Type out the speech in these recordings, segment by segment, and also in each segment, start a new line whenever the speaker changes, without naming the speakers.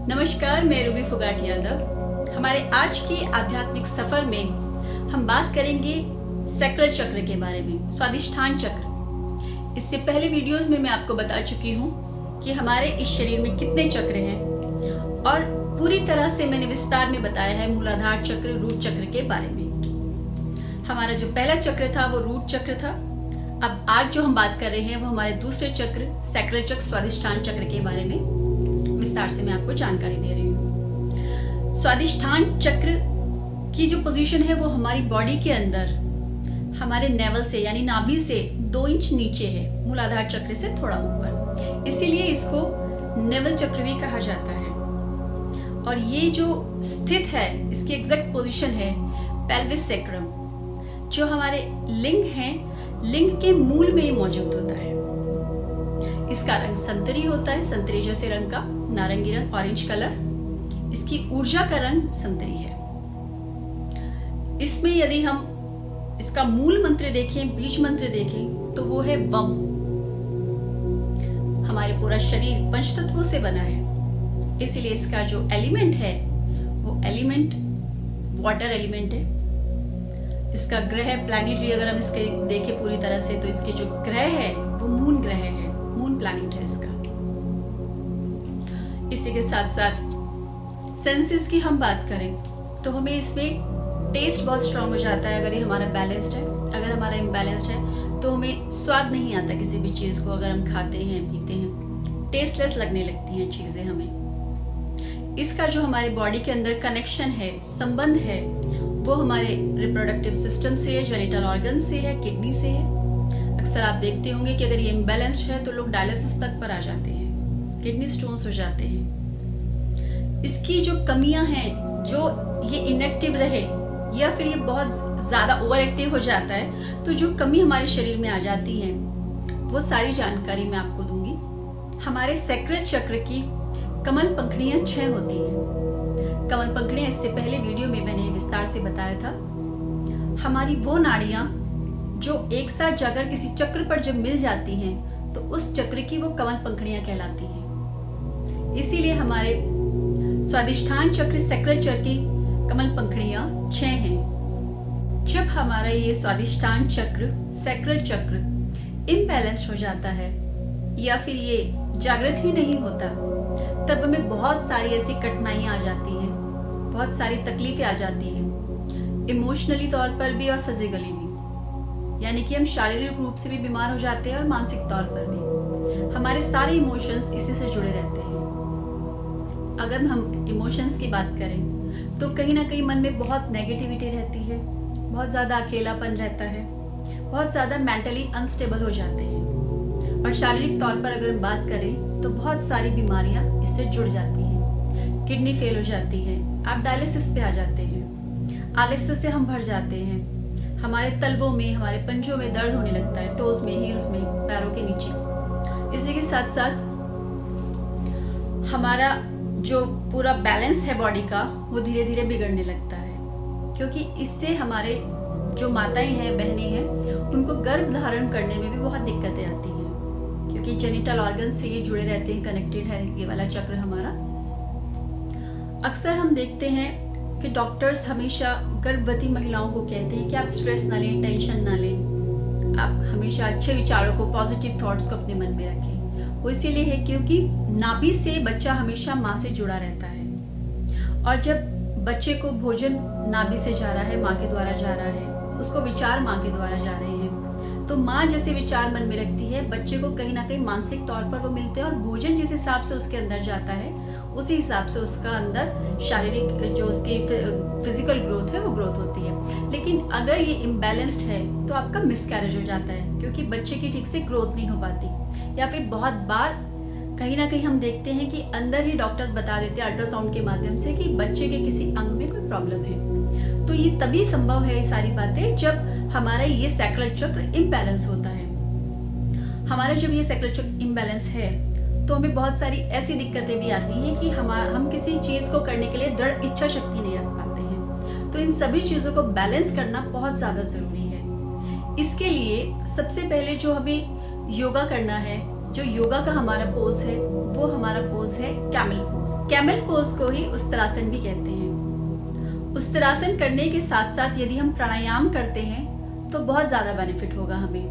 नमस्कार, मैं रूबी फुगाट यादव। हमारे आज की आध्यात्मिक सफर में हम बात करेंगे सैक्रल चक्र के बारे में, स्वादिष्ठान चक्र। इससे पहले वीडियोस में मैं आपको बता चुकी हूँ कि हमारे इस शरीर में कितने चक्र हैं और पूरी तरह से मैंने विस्तार में बताया है मूलाधार चक्र, रूट चक्र के बारे में। हमारा जो पहला चक्र था वो रूट चक्र था। अब आज जो हम बात कर रहे हैं वो हमारे दूसरे चक्र सैक्रल चक्र, स्वादिष्ठान चक्र के बारे में विस्तार से मैं आपको जानकारी दे रही हूँ। स्वादिष्ठान चक्र की जो पोजीशन है वो हमारी बॉडी के अंदर हमारे नेवल से यानी नाभि से 2 इंच नीचे है, मूलाधार चक्र से थोड़ा ऊपर, इसीलिए इसको नेवल चक्र भी कहा जाता है। और ये जो स्थित है, इसकी एग्जैक्ट पोजीशन है पेल्विस सैक्रम, जो हमारे लिंग है, लिंग के मूल में मौजूद होता है। इसका रंग संतरी होता है, संतरी जैसे रंग का, नारंगी रंग, ऑरेंज कलर। इसकी ऊर्जा का रंग संतरी है। इसमें यदि हम इसका मूल मंत्र देखें, बीज मंत्र देखें, तो वो है वम। हमारे पूरा शरीर पंचतत्वों से बना है, इसीलिए इसका जो एलिमेंट है वो एलिमेंट वाटर एलिमेंट है। इसका ग्रह प्लैनेटरी अगर हम इसके देखें पूरी तरह से, तो इसके जो ग्रह है वो मून ग्रह है, मून प्लैनेट है इसका। इसी के साथ साथ सेंसेस की हम बात करें तो हमें इसमें टेस्ट बहुत स्ट्रांग हो जाता है अगर ये हमारा बैलेंस्ड है। अगर हमारा इम्बैलेंस्ड है तो हमें स्वाद नहीं आता किसी भी चीज को। अगर हम खाते हैं, पीते हैं, टेस्टलेस लगने लगती हैं चीजें हमें। इसका जो हमारे बॉडी के अंदर कनेक्शन है, संबंध है, वो हमारे रिप्रोडक्टिव सिस्टम से है, जेनिटल ऑर्गन से है, किडनी से है। अक्सर आप देखते होंगे कि अगर ये इम्बैलेंस्ड है तो लोग डायलिसिस तक पर आ जाते हैं, किडनी स्टोन्स हो जाते हैं। इसकी जो कमियां हैं, जो ये इनएक्टिव रहे या फिर ये बहुत ज्यादा ओवर एक्टिव हो जाता है, तो जो कमी हमारे शरीर में आ जाती है वो सारी जानकारी मैं आपको दूंगी। हमारे सैक्रल चक्र की कमल पंखुड़ियां 6 होती हैं। कमल पंखुड़ियां इससे पहले वीडियो में मैंने विस्तार से बताया था। हमारी वो नाड़ियां जो एक साथ जाकर किसी चक्र पर जब मिल जाती हैं तो उस चक्र की वो कमल पंखुड़ियां कहलाती हैं। इसीलिए हमारे स्वादिष्ठान चक्र सैक्रल चक्र की कमल पंखुड़ियां 6 हैं। जब हमारा ये स्वादिष्ठान चक्र सैक्रल चक्र इम्बैलेंस हो जाता है या फिर ये जागृत ही नहीं होता, तब हमें बहुत सारी ऐसी कठिनाइयां आ जाती हैं, बहुत सारी तकलीफें आ जाती हैं, इमोशनली तौर पर भी और फिजिकली भी। यानी कि हम शारीरिक रूप से भी बीमार हो जाते हैं और मानसिक तौर पर भी। हमारे सारे इमोशंस इसी से जुड़े रहते हैं। अगर हम इमोशंस की बात करें तो कहीं ना कहीं मन में बहुत नेगेटिविटी रहती है, बहुत ज्यादा अकेलापन रहता है, बहुत ज्यादा मेंटली अनस्टेबल हो जाते हैं। और शारीरिक तौर पर अगर हम बात करें तो बहुत सारी बीमारियां इससे जुड़ जाती हैं। किडनी फेल हो जाती है, आप डायलिसिस पे आ जाते हैं, आलस्य से हम भर जाते हैं, हमारे तलवों में, हमारे पंजों में दर्द होने लगता है, टोज में, हील्स में, पैरों के नीचे। इसी के साथ साथ हमारा जो पूरा बैलेंस है बॉडी का वो धीरे धीरे बिगड़ने लगता है, क्योंकि इससे हमारे जो माताएं हैं, बहनें हैं, उनको गर्भ धारण करने में भी बहुत दिक्कतें आती हैं, क्योंकि जेनिटल ऑर्गन से ये जुड़े रहते हैं, कनेक्टेड है ये वाला चक्र हमारा। अक्सर हम देखते हैं कि डॉक्टर्स हमेशा गर्भवती महिलाओं को कहते हैं कि आप स्ट्रेस ना लें, टेंशन ना लें, आप हमेशा अच्छे विचारों को, पॉजिटिव थॉट्स को अपने मन में रखें। वो इसीलिए है क्योंकि नाभि से बच्चा हमेशा माँ से जुड़ा रहता है, और जब बच्चे को भोजन नाभि से जा रहा है, माँ के द्वारा जा रहा है, उसको विचार माँ के द्वारा जा रहे हैं, तो माँ जैसे विचार मन में रखती है, बच्चे को कहीं ना कहीं मानसिक तौर पर वो मिलते हैं, और भोजन जिस हिसाब से उसके अंदर जाता है उसी हिसाब से उसका अंदर शारीरिक जो उसकी फिजिकल ग्रोथ है वो ग्रोथ होती है। लेकिन अगर ये इम्बैलेंस्ड है तो आपका मिसकैरेज हो जाता है, क्योंकि बच्चे की ठीक से ग्रोथ नहीं हो पाती, या फिर बहुत बार कहीं ना कहीं हम देखते हैं कि अंदर ही डॉक्टर्स बता देते हैं अल्ट्रासाउंड के माध्यम से कि बच्चे के किसी अंग में कोई प्रॉब्लम है। तो ये तभी संभव है ये सारी बातें जब हमारा ये सैक्रल चक्र इम्बैलेंस होता है। हमारा जब ये सैक्रल चक्र इम्बैलेंस है तो हमें बहुत सारी ऐसी दिक्कतें भी आती हैं कि हम किसी चीज को करने के लिए दृढ़ इच्छा शक्ति नहीं रख पाते हैं। तो इन सभी चीजों को बैलेंस करना बहुत ज्यादा जरूरी है। इसके लिए सबसे पहले जो हमें योगा करना है, जो योगा का हमारा पोज है वो हमारा पोज है कैमल पोज। कैमल पोज को ही उस्तरासन भी कहते हैं। उस्तरासन करने के साथ साथ यदि हम प्राणायाम करते हैं तो बहुत ज्यादा बेनिफिट होगा हमें।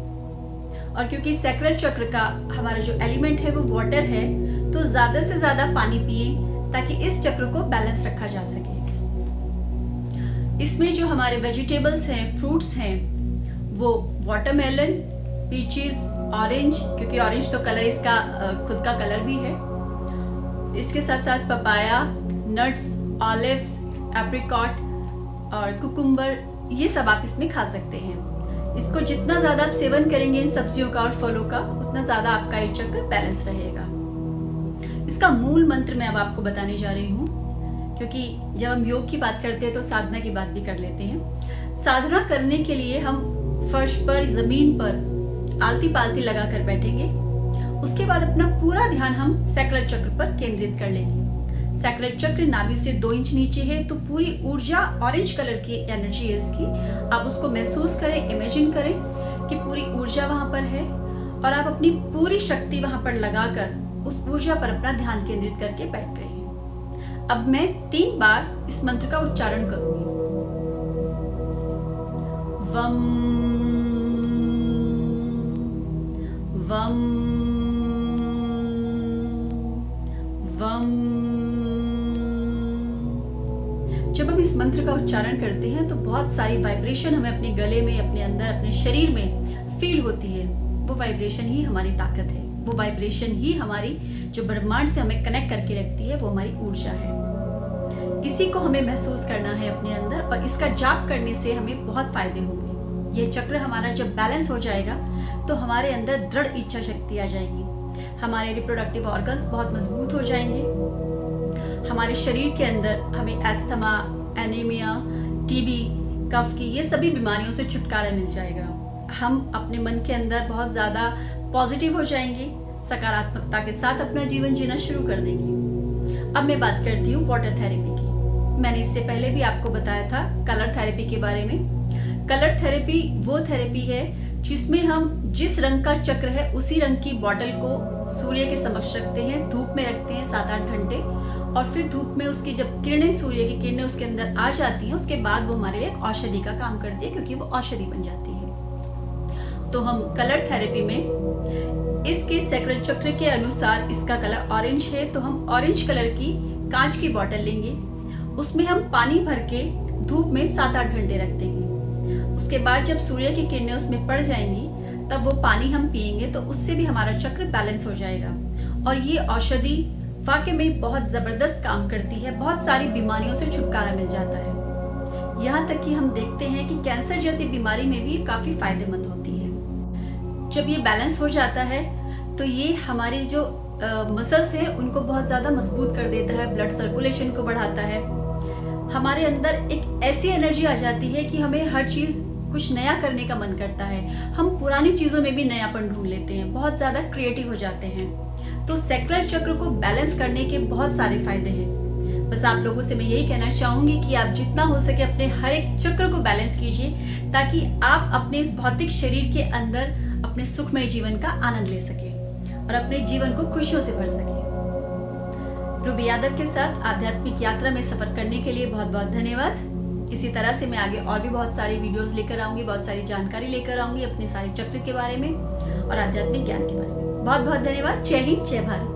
और क्योंकि सैक्रल चक्र का हमारा जो एलिमेंट है वो वाटर है, तो ज्यादा से ज्यादा पानी पिए ताकि इस चक्र को बैलेंस रखा जा सके। इसमें जो हमारे वेजिटेबल्स हैं, फ्रूट्स हैं, वो वाटरमेलन, पीचेस, ऑरेंज, क्योंकि ऑरेंज तो कलर इसका खुद का कलर भी है। इसके साथ साथ पपाया, नट्स, ऑलिव्स, एप्रिकॉट और कुकुम्बर, ये सब आप इसमें खा सकते हैं। इसको जितना ज्यादा आप सेवन करेंगे इन सब्जियों का और फलों का, उतना ज्यादा आपका ये चक्र बैलेंस रहेगा। इसका मूल मंत्र मैं अब आपको बताने जा रही हूँ, क्योंकि जब हम योग की बात करते हैं तो साधना की बात भी कर लेते हैं। साधना करने के लिए हम फर्श पर, जमीन पर आलती पालती लगाकर बैठेंगे। उसके बाद अपना पूरा ध्यान हम सैक्रल चक्र पर केंद्रित कर लेंगे। सैक्रल चक्र नाभि से 2 इंच नीचे है, तो पूरी ऊर्जा ऑरेंज कलर की एनर्जी है इसकी। आप उसको महसूस करें, इमेजिन करें कि पूरी ऊर्जा वहां पर है और आप अपनी पूरी शक्ति वहां पर लगाकर उस ऊर्जा पर अपना ध्यान केंद्रित करके बैठ गए हैं। अब मैं 3 बार इस मंत्र का उच्चारण करूंगी। वम वम वम। जब हम इस मंत्र का उच्चारण करते हैं तो बहुत सारी वाइब्रेशन हमें अपने गले में, अपने अंदर, अपने शरीर में फील होती है। वो वाइब्रेशन ही हमारी ताकत है, वो वाइब्रेशन ही हमारी जो ब्रह्मांड से हमें कनेक्ट करके रखती है, वो हमारी ऊर्जा है। इसी को हमें महसूस करना है अपने अंदर, और इसका जाप करने से हमें बहुत फायदे होंगे। ये चक्र हमारा जब बैलेंस हो जाएगा तो हमारे अंदर दृढ़ इच्छा शक्ति आ जाएगी, हमारे रिप्रोडक्टिव ऑर्गन्स बहुत मजबूत हो जाएंगे, हमारे शरीर के अंदर हमें एस्थमा, एनीमिया, टीबी, कफ की ये सभी बीमारियों से छुटकारा मिल जाएगा। हम अपने मन के अंदर बहुत ज्यादा पॉजिटिव हो जाएंगे, सकारात्मकता के साथ अपना जीवन जीना शुरू कर देंगे। अब मैं बात करती हूँ वाटर थेरेपी की। मैंने इससे पहले भी आपको बताया था कलर थेरेपी के बारे में। कलर थेरेपी वो थेरेपी है जिसमें हम जिस रंग का चक्र है उसी रंग की बॉटल को सूर्य के समक्ष रखते हैं, धूप में रखते हैं 7-8 घंटे, और फिर धूप में उसकी जब किरणें, सूर्य की किरणें उसके अंदर आ जाती हैं, उसके बाद वो हमारे लिए एक औषधि का काम करती है, क्योंकि वो औषधि बन जाती है। तो हम कलर थेरेपी में इसके सैक्रल चक्र के अनुसार इसका कलर ऑरेंज है, तो हम ऑरेंज कलर की कांच की बॉटल लेंगे, उसमें हम पानी भर के धूप में 7-8 घंटे रख देंगे। उसके बाद जब सूर्य की किरणें उसमें पड़ जाएंगी तब वो पानी हम पिएंगे, तो उससे भी हमारा चक्र बैलेंस हो जाएगा। और ये औषधि वाकई में बहुत जबरदस्त काम करती है, बहुत सारी बीमारियों से छुटकारा मिल जाता है। यहाँ तक कि हम देखते हैं कि कैंसर जैसी बीमारी में भी काफी फायदेमंद होती है। जब ये बैलेंस हो जाता है तो ये हमारी जो मसल्स हैं उनको बहुत ज्यादा मजबूत कर देता है, ब्लड सर्कुलेशन को बढ़ाता है। हमारे अंदर एक ऐसी एनर्जी आ जाती है कि हमें हर चीज कुछ नया करने का मन करता है। हम पुरानी चीजों में भी नयापन ढूंढ लेते हैं, बहुत ज्यादा क्रिएटिव हो जाते हैं। तो सैक्रल चक्र को बैलेंस करने के बहुत सारे फायदे हैं। बस आप लोगों से मैं यही कहना चाहूंगी कि आप जितना हो सके अपने हर एक चक्र को बैलेंस कीजिए, ताकि आप अपने इस भौतिक शरीर के अंदर अपने सुखमय जीवन का आनंद ले सके और अपने जीवन को खुशियों से भर सके। रूबी यादव के साथ आध्यात्मिक यात्रा में सफर करने के लिए बहुत बहुत धन्यवाद। इसी तरह से मैं आगे और भी बहुत सारी वीडियोस लेकर आऊंगी, बहुत सारी जानकारी लेकर आऊंगी अपने सारे चक्र के बारे में और आध्यात्मिक ज्ञान के बारे में। बहुत बहुत धन्यवाद। जय हिंद, जय भारत।